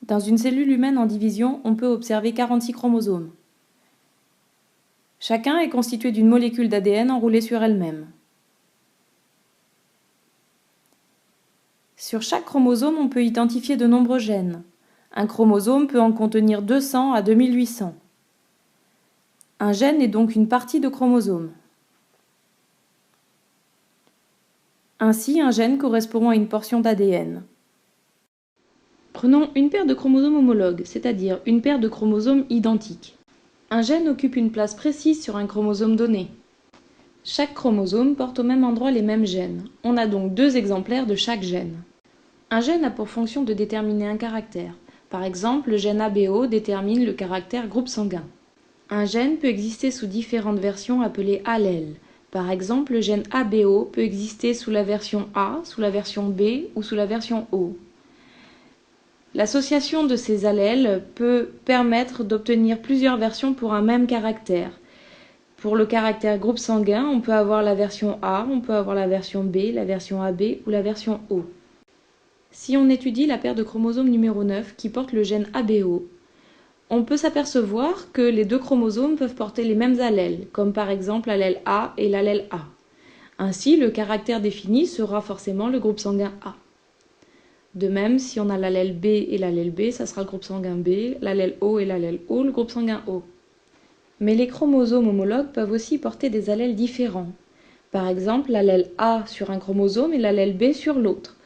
Dans une cellule humaine en division, on peut observer 46 chromosomes. Chacun est constitué d'une molécule d'ADN enroulée sur elle-même. Sur chaque chromosome, on peut identifier de nombreux gènes. Un chromosome peut en contenir 200 à 2800. Un gène est donc une partie de chromosome. Ainsi, un gène correspond à une portion d'ADN. Prenons une paire de chromosomes homologues, c'est-à-dire une paire de chromosomes identiques. Un gène occupe une place précise sur un chromosome donné. Chaque chromosome porte au même endroit les mêmes gènes. On a donc 2 exemplaires de chaque gène. Un gène a pour fonction de déterminer un caractère. Par exemple, le gène ABO détermine le caractère groupe sanguin. Un gène peut exister sous différentes versions appelées allèles. Par exemple, le gène ABO peut exister sous la version A, sous la version B ou sous la version O. L'association de ces allèles peut permettre d'obtenir plusieurs versions pour un même caractère. Pour le caractère groupe sanguin, on peut avoir la version A, on peut avoir la version B, la version AB ou la version O. Si on étudie la paire de chromosomes numéro 9 qui porte le gène ABO, on peut s'apercevoir que les 2 chromosomes peuvent porter les mêmes allèles, comme par exemple l'allèle A et l'allèle A. Ainsi, le caractère défini sera forcément le groupe sanguin A. De même, si on a l'allèle B et l'allèle B, ça sera le groupe sanguin B, l'allèle O et l'allèle O, le groupe sanguin O. Mais les chromosomes homologues peuvent aussi porter des allèles différents. Par exemple, l'allèle A sur un chromosome et l'allèle B sur l'autre.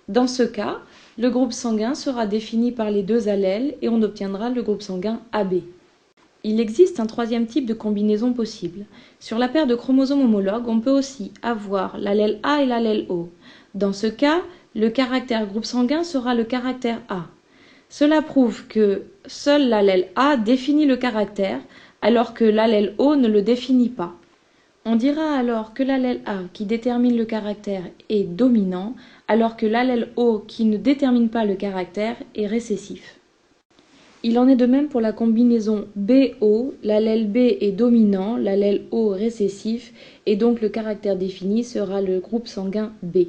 Dans ce cas, le groupe sanguin sera défini par les 2 allèles et on obtiendra le groupe sanguin AB. Il existe un 3e type de combinaison possible. Sur la paire de chromosomes homologues, on peut aussi avoir l'allèle A et l'allèle O. Dans ce cas, le caractère groupe sanguin sera le caractère A. Cela prouve que seul l'allèle A définit le caractère, alors que l'allèle O ne le définit pas. On dira alors que l'allèle A qui détermine le caractère est dominant, alors que l'allèle O qui ne détermine pas le caractère est récessif. Il en est de même pour la combinaison BO, l'allèle B est dominant, l'allèle O récessif, et donc le caractère défini sera le groupe sanguin B.